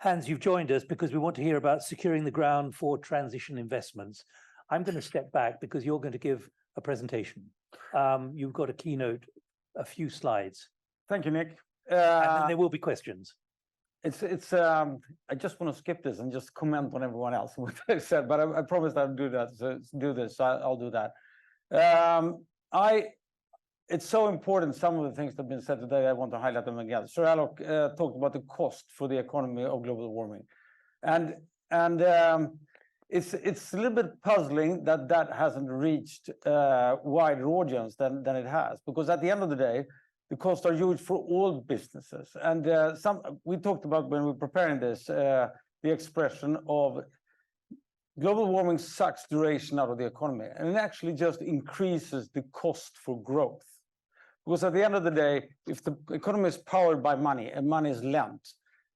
Hans, you've joined us because we want to hear about securing the ground for transition investments. I'm going to step back because you're going to give a presentation. You've got a keynote, a few slides. Thank you, Nick. And then there will be questions. I just want to skip this and just comment on everyone else what they said, but I promised I'd do that. So I'll do that. It's so important, some of the things that have been said today, I want to highlight them again. Sir Alok talked about the cost for the economy of global warming. And it's a little bit puzzling that hasn't reached wider audience than it has, because at the end of the day, the costs are huge for all businesses. And we talked about, when we were preparing this, the expression of global warming sucks duration out of the economy, and it actually just increases the cost for growth. Because at the end of the day, if the economy is powered by money and money is lent,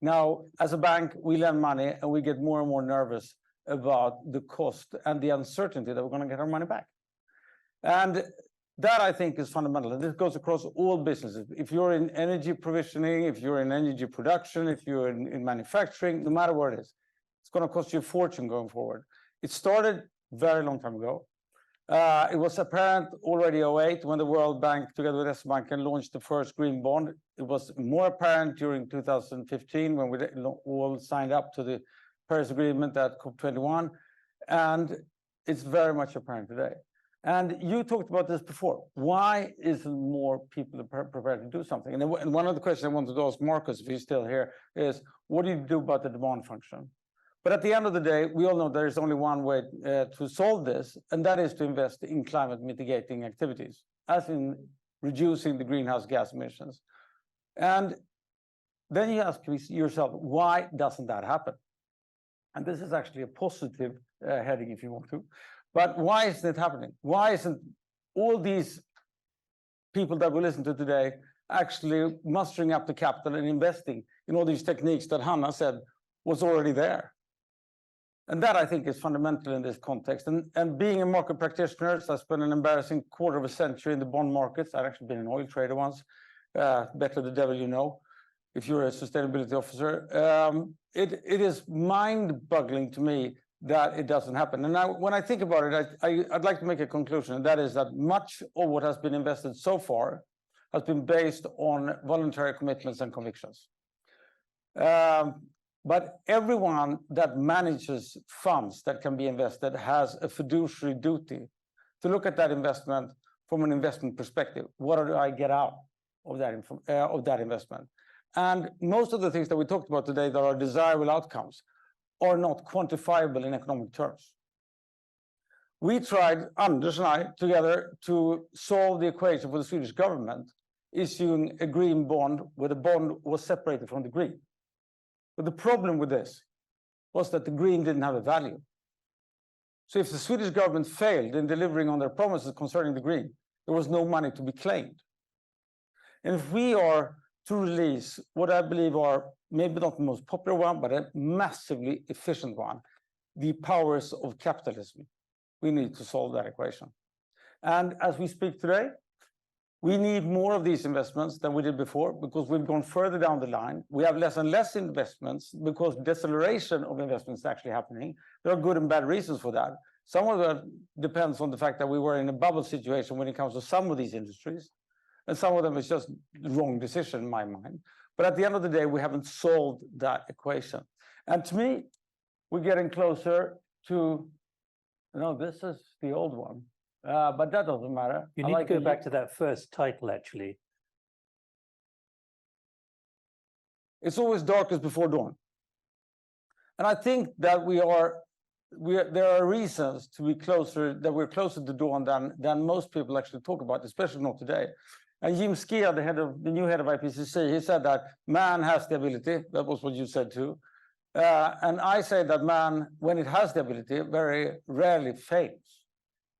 now as a bank, we lend money and we get more and more nervous about the cost and the uncertainty that we're going to get our money back. And that, I think, is fundamental. And this goes across all businesses. If you're in energy provisioning, if you're in energy production, if you're in manufacturing, no matter what it is, it's going to cost you a fortune going forward. It started very long time ago. It was apparent already in 2008 when the World Bank, together with S-Banken, launched the first green bond. It was more apparent during 2015 when we all signed up to the Paris Agreement at COP21. And it's very much apparent today. And you talked about this before. Why isn't more people prepared to do something? And one of the questions I wanted to ask Marcus, if he's still here, is what do you do about the demand function? But at the end of the day, we all know there is only one way to solve this, and that is to invest in climate mitigating activities, as in reducing the greenhouse gas emissions. And then you ask yourself, why doesn't that happen? And this is actually a positive heading, if you want to. But why isn't it happening? Why isn't all these people that we listen to today actually mustering up the capital and investing in all these techniques that Hanna said was already there? And that, I think, is fundamental in this context. And being a market practitioner, so I spent an embarrassing quarter of a century in the bond markets. I've actually been an oil trader once. Better the devil you know, if you're a sustainability officer. It is mind-boggling to me that it doesn't happen. And now, when I think about it, I'd like to make a conclusion, and that is that much of what has been invested so far has been based on voluntary commitments and convictions. But everyone that manages funds that can be invested has a fiduciary duty to look at that investment from an investment perspective. What do I get out of that investment? And most of the things that we talked about today that are desirable outcomes are not quantifiable in economic terms. We tried, Anders and I, together to solve the equation for the Swedish government, issuing a green bond where the bond was separated from the green. But the problem with this was that the green didn't have a value. So if the Swedish government failed in delivering on their promises concerning the green, there was no money to be claimed. And if we are to release what I believe are maybe not the most popular one, but a massively efficient one, the powers of capitalism, we need to solve that equation. And as we speak today, we need more of these investments than we did before, because we've gone further down the line. We have less and less investments because deceleration of investments is actually happening. There are good and bad reasons for that. Some of that depends on the fact that we were in a bubble situation when it comes to some of these industries, and some of them is just the wrong decision in my mind. But at the end of the day, we haven't solved that equation. And to me, we're getting closer to, this is the old one. But that doesn't matter. You need to go back to that first title, actually. It's always darkest before dawn. And I think that there are reasons to be closer, that we're closer to dawn than most people actually talk about, especially not today. And Jim Skia, the new head of IPCC, he said that man has the ability. That was what you said too. And I say that man, when it has the ability, very rarely fails.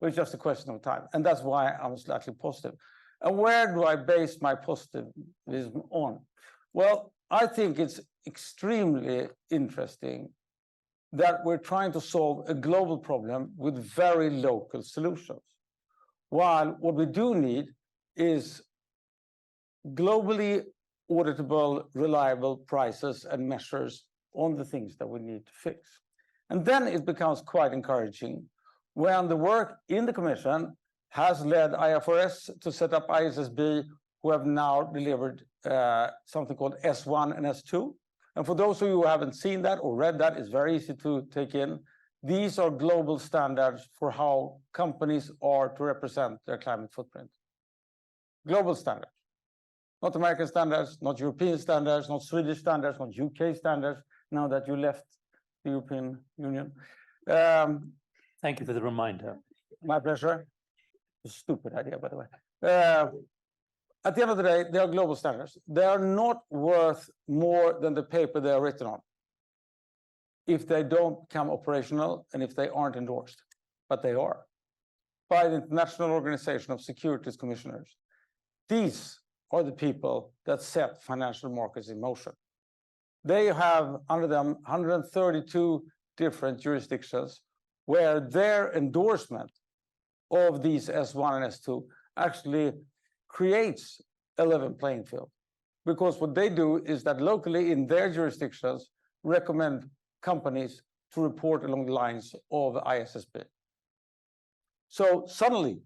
But it's just a question of time. And that's why I'm slightly positive. And where do I base my positivism on? Well, I think it's extremely interesting that we're trying to solve a global problem with very local solutions. While what we do need is globally auditable, reliable prices and measures on the things that we need to fix. And then it becomes quite encouraging when the work in the Commission has led IFRS to set up ISSB, who have now delivered something called S1 and S2. And for those of you who haven't seen that or read that, it's very easy to take in. These are global standards for how companies are to represent their climate footprint. Global standards. Not American standards, not European standards, not Swedish standards, not UK standards, now that you left the European Union. Thank you for the reminder. My pleasure. A stupid idea, by the way. At the end of the day, they are global standards. They are not worth more than the paper they are written on if they don't become operational and if they aren't endorsed. But they are by the International Organization of Securities Commissioners. These are the people that set financial markets in motion. They have under them 132 different jurisdictions where their endorsement of these S1 and S2 actually creates a level playing field. Because what they do is that locally in their jurisdictions recommend companies to report along the lines of ISSB. So suddenly,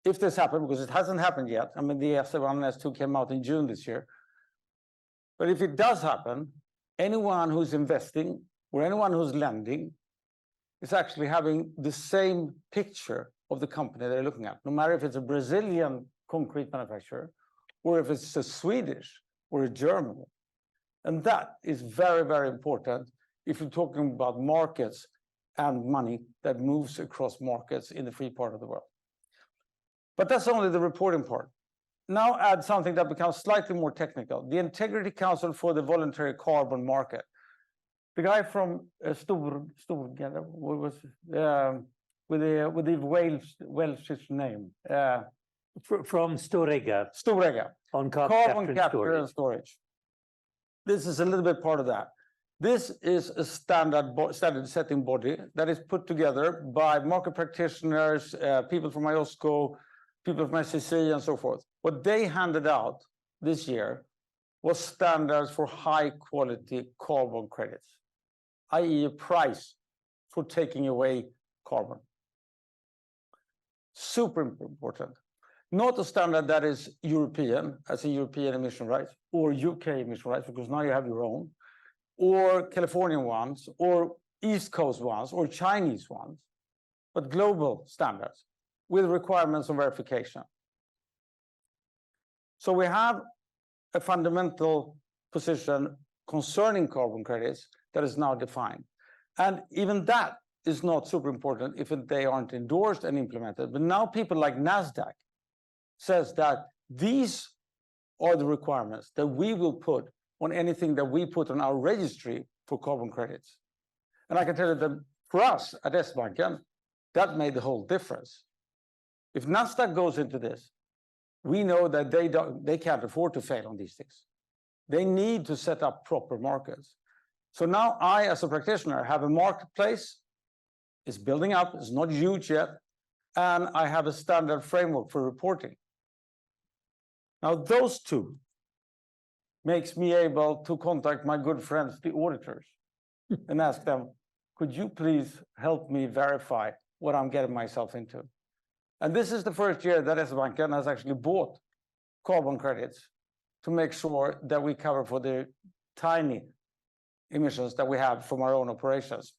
if this happened, because it hasn't happened yet, I mean, the S1 and S2 came out in June this year. But if it does happen, anyone who's investing or anyone who's lending is actually having the same picture of the company they're looking at, no matter if it's a Brazilian concrete manufacturer or if it's a Swedish or a German. And that is very, very important if you're talking about markets and money that moves across markets in the free part of the world. But that's only the reporting part. Now add something that becomes slightly more technical. The Integrity Council for the Voluntary Carbon Market. The guy from Storgata, what was with the Welsh name? From Storega. Storega. On Carbon capture and storage. This is a little bit part of that. This is a standard setting body that is put together by market practitioners, people from IOSCO, people from SEC, and so forth. What they handed out this year was standards for high quality carbon credits, i.e. a price for taking away carbon. Super important. Not a standard that is European, as a European emission rights, or UK emission rights, because now you have your own, or Californian ones, or East Coast ones, or Chinese ones, but global standards with requirements of verification. So we have a fundamental position concerning carbon credits that is now defined. And even that is not super important if they aren't endorsed and implemented. But now people like NASDAQ says that these are the requirements that we will put on anything that we put on our registry for carbon credits. And I can tell you that for us at S-Banken, that made the whole difference. If NASDAQ goes into this, we know that they can't afford to fail on these things. They need to set up proper markets. So now I, as a practitioner, have a marketplace. It's building up, it's not huge yet, and I have a standard framework for reporting. Now those two makes me able to contact my good friends, the auditors, and ask them, could you please help me verify what I'm getting myself into? And this is the first year that S-Banken has actually bought carbon credits to make sure that we cover for the tiny emissions that we have from our own operations.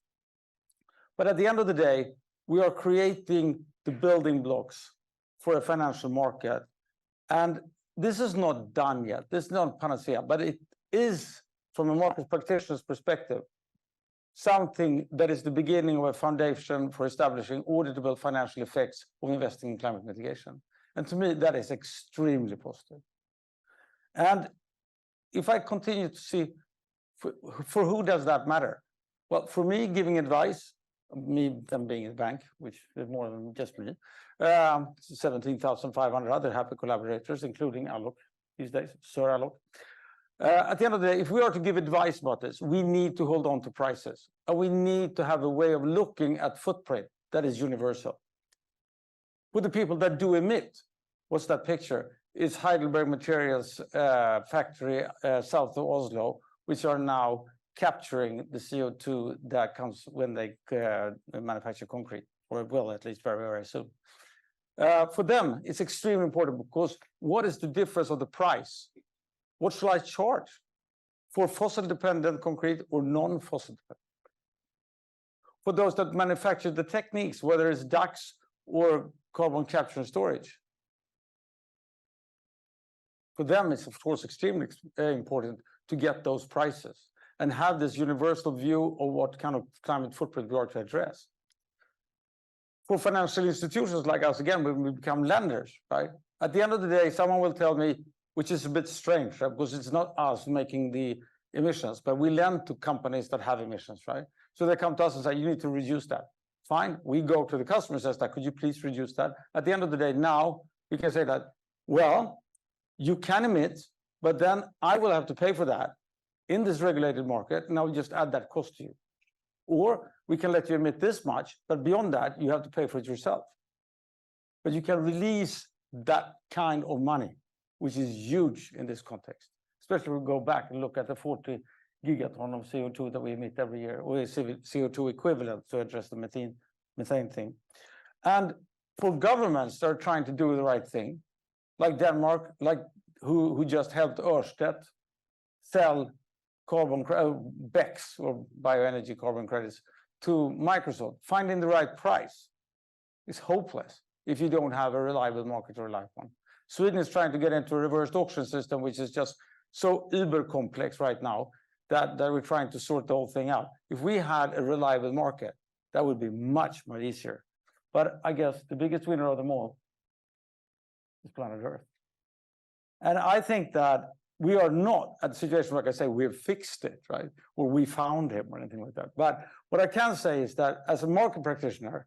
But at the end of the day, we are creating the building blocks for a financial market. And this is not done yet. This is not panacea, but it is, from a market practitioner's perspective, something that is the beginning of a foundation for establishing auditable financial effects of investing in climate mitigation. And to me, that is extremely positive. And if I continue to see, for who does that matter? Well, for me, giving advice, me them being a bank, which is more than just me, 17,500 other happy collaborators, including Alok these days, Sir Alok. At the end of the day, if we are to give advice about this, we need to hold on to prices. And we need to have a way of looking at footprint that is universal. With the people that do emit, what's that picture? It's Heidelberg Materials factory south of Oslo, which are now capturing the CO2 that comes when they manufacture concrete, or it will at least very, very soon. For them, it's extremely important because what is the difference of the price? What shall I charge for fossil-dependent concrete or non-fossil dependent? For those that manufacture the techniques, whether it's ducts or carbon capture and storage. For them, it's of course extremely important to get those prices and have this universal view of what kind of climate footprint we are to address. For financial institutions like us, again, when we become lenders, right? At the end of the day, someone will tell me, which is a bit strange, right? Because it's not us making the emissions, but we lend to companies that have emissions, right? So they come to us and say, you need to reduce that. Fine, we go to the customer and says that, could you please reduce that? At the end of the day, now we can say that, well, you can emit, but then I will have to pay for that in this regulated market, and I'll just add that cost to you. Or we can let you emit this much, but beyond that, you have to pay for it yourself. But you can release that kind of money, which is huge in this context, especially when we go back and look at the 40 gigaton of CO2 that we emit every year, or CO2 equivalent to address the methane thing. And for governments that are trying to do the right thing, like Denmark, like who just helped Ørsted sell carbon BECCS or bioenergy carbon credits to Microsoft, finding the right price is hopeless if you don't have a reliable market or a live one. Sweden is trying to get into a reversed auction system, which is just so uber complex right now that we're trying to sort the whole thing out. If we had a reliable market, that would be much more easier. But I guess the biggest winner of them all is planet Earth. And I think that we are not at a situation, like I say, we've fixed it, right? Or we found him or anything like that. But what I can say is that as a market practitioner,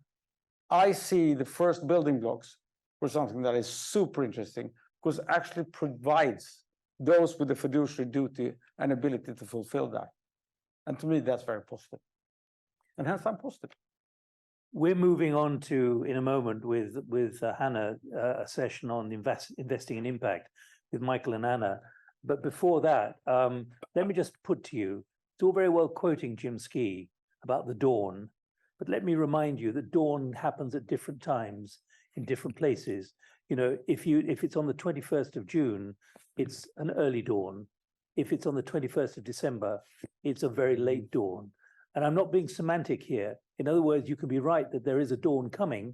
I see the first building blocks for something that is super interesting because it actually provides those with the fiduciary duty and ability to fulfill that. And to me, that's very positive. And hence I'm positive. We're moving on to, in a moment, with Hannah, a session on investing in impact with Michael and Anna. But before that, let me just put to you, it's all very well quoting Jim Ski about the dawn, but let me remind you that dawn happens at different times in different places. You know, if it's on the 21st of June, it's an early dawn. If it's on the 21st of December, it's a very late dawn. And I'm not being semantic here. In other words, you can be right that there is a dawn coming,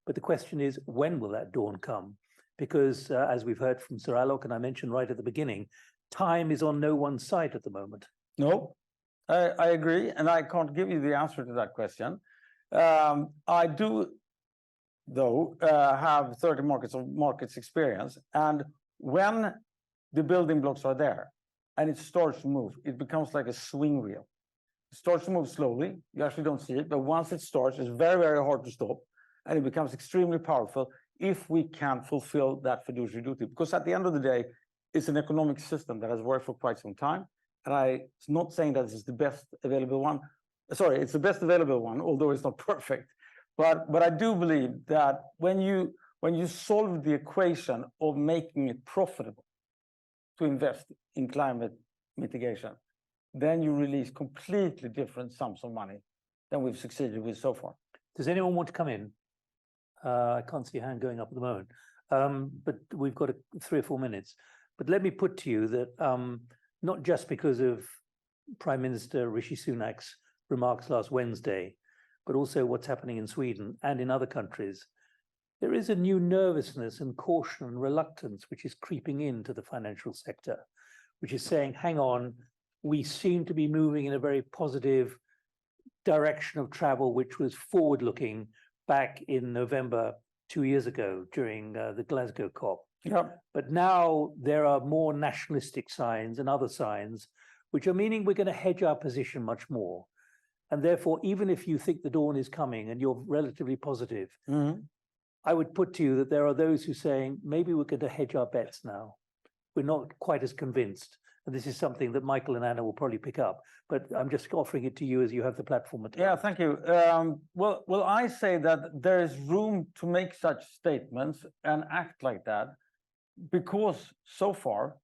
but the question is, when will that dawn come? Because as we've heard from Sir Alok, and I mentioned right at the beginning, time is on no one's side at the moment. No, I agree. And I can't give you the answer to that question. I do, though, have 30 markets experience. And when the building blocks are there and it starts to move, it becomes like a swing wheel. It starts to move slowly. You actually don't see it. But once it starts, it's very, very hard to stop. And it becomes extremely powerful if we can fulfill that fiduciary duty. Because at the end of the day, it's an economic system that has worked for quite some time. And I'm not saying that it's the best available one. Sorry, it's the best available one, although it's not perfect. But I do believe that when you solve the equation of making it profitable to invest in climate mitigation, then you release completely different sums of money than we've succeeded with so far. Does anyone want to come in? I can't see a hand going up at the moment, but we've got 3 or 4 minutes. But let me put to you that not just because of Prime Minister Rishi Sunak's remarks last Wednesday, but also what's happening in Sweden and in other countries, there is a new nervousness and caution and reluctance which is creeping into the financial sector, which is saying, hang on, we seem to be moving in a very positive direction of travel, which was forward-looking back in November 2 years ago during the Glasgow COP. Yep. But now there are more nationalistic signs and other signs, which are meaning we're going to hedge our position much more. And therefore, even if you think the dawn is coming and you're relatively positive, I would put to you that there are those who are saying, maybe we're going to hedge our bets now. We're not quite as convinced. And this is something that Michael and Anna will probably pick up. But I'm just offering it to you as you have the platform. Yeah, thank you. Well, I say that there is room to make such statements and act like that because so far,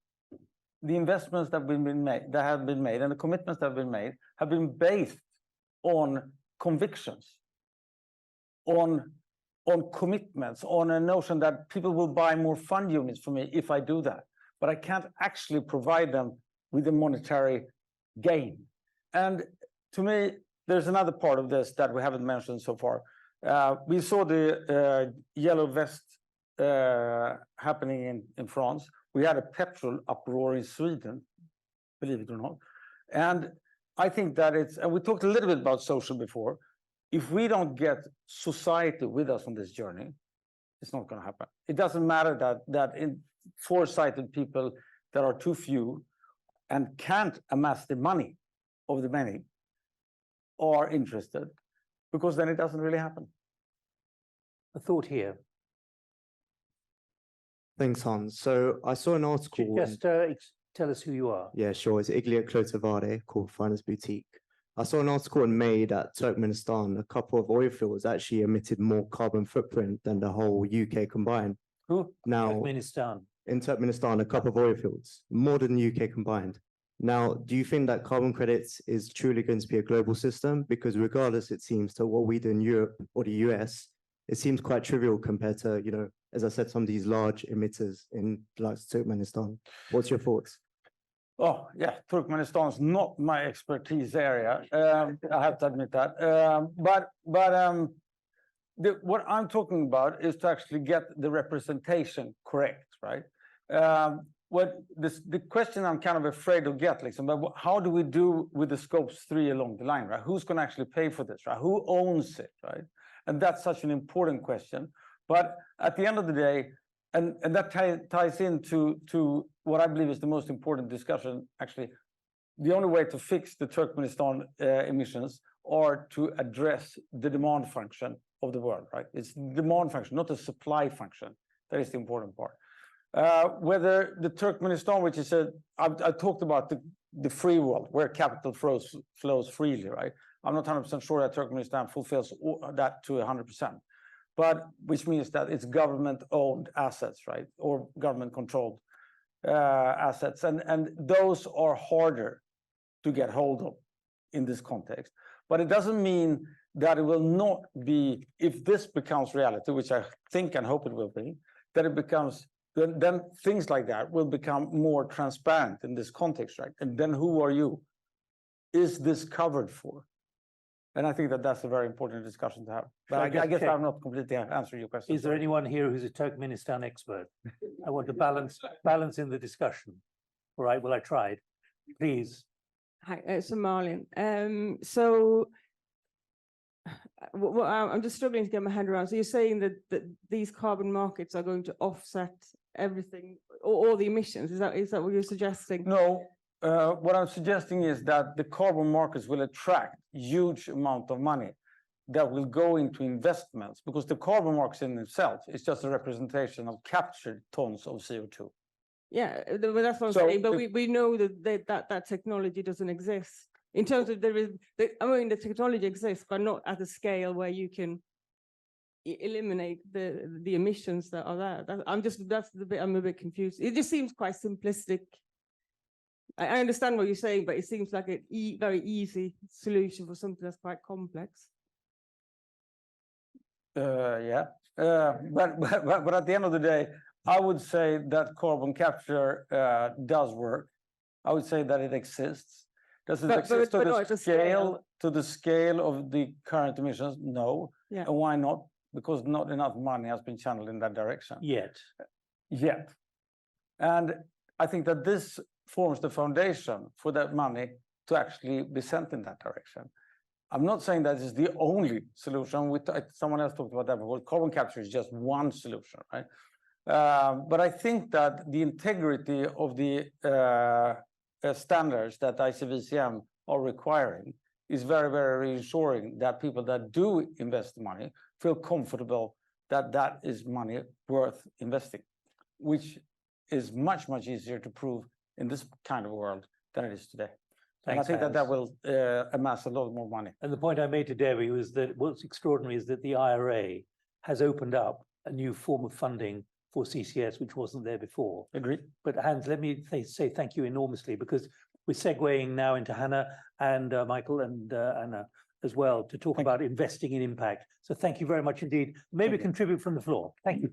the investments that have been made, and the commitments that have been made have been based on convictions, on commitments, on a notion that people will buy more fund units from me if I do that. But I can't actually provide them with a monetary gain. And to me, there's another part of this that we haven't mentioned so far. We saw the yellow vest happening in France. We had a petrol uproar in Sweden, believe it or not. And I think that and we talked a little bit about social before. If we don't get society with us on this journey, it's not going to happen. It doesn't matter that in foresighted people that are too few and can't amass the money of the many are interested, because then it doesn't really happen. A thought here. Thanks, Hans. So I saw an article. Just tell us who you are. Yeah, sure. It's Iglia Clotovare, called Finance Boutique. I saw an article in May that Turkmenistan, a couple of oil fields, actually emitted more carbon footprint than the whole UK combined. Who? Now, Turkmenistan. in Turkmenistan, a couple of oil fields, more than the UK combined. Now, do you think that carbon credits is truly going to be a global system? Because regardless, it seems, to what we do in Europe or the US, it seems quite trivial compared to, you know, as I said, some of these large emitters in like Turkmenistan. What's your thoughts? Oh, yeah, Turkmenistan is not my expertise area. I have to admit that. What I'm talking about is to actually get the representation correct, right? The question I'm kind of afraid of getting, but how do we do with the scopes 3 along the line, right? Who's going to actually pay for this, right? Who owns it, right? And that's such an important question. But at the end of the day, and that ties into what I believe is the most important discussion, actually, the only way to fix the Turkmenistan emissions are to address the demand function of the world, right? It's the demand function, not the supply function. That is the important part. Whether the Turkmenistan, which is I talked about the free world, where capital flows freely, right? I'm not 100% sure that Turkmenistan fulfills that to 100%. But which means that it's government-owned assets, right, or government-controlled assets, and those are harder to get hold of in this context. But it doesn't mean that it will not be, if this becomes reality, which I think and hope it will be, that it becomes, then things like that will become more transparent in this context, right? And then who are you? Is this covered for? And I think that that's a very important discussion to have. But I guess I'm not completely answering your question. Is there anyone here who's a Turkmenistan expert? I want to balance in the discussion. All right, well, I tried. Please. Hi, Somalian. I'm just struggling to get my head around. So you're saying that these carbon markets are going to offset everything, all the emissions. Is that what you're suggesting? No. What I'm suggesting is that the carbon markets will attract huge amount of money that will go into investments, because the carbon markets in itself is just a representation of captured tons of CO2. Yeah, that's what I'm saying. But we know that technology doesn't exist. In terms of the technology exists, but not at a scale where you can eliminate the emissions that are there. That's the bit I'm a bit confused. It just seems quite simplistic. I understand what you're saying, but it seems like a very easy solution for something that's quite complex. Yeah, but at the end of the day, I would say that carbon capture does work. I would say that it exists. Does it exist to the scale of the current emissions? No. Yeah. And why not? Because not enough money has been channeled in that direction. Yet. And I think that this forms the foundation for that money to actually be sent in that direction. I'm not saying that is the only solution. Someone else talked about that before. Carbon capture is just one solution, right? But I think that the integrity of the standards that ICVCM are requiring is very, very reassuring that people that do invest money feel comfortable that that is money worth investing, which is much, much easier to prove in this kind of world than it is today. And I think that will amass a lot more money. And the point I made to Debbie was that what's extraordinary is that the IRA has opened up a new form of funding for CCS, which wasn't there before. Agreed. But Hans, let me say thank you enormously, because we're segueing now into Hannah and Michael and Anna as well to talk Thank you. about investing in impact. So thank you very much indeed. Maybe Thank you. contribute from the floor. Thank you.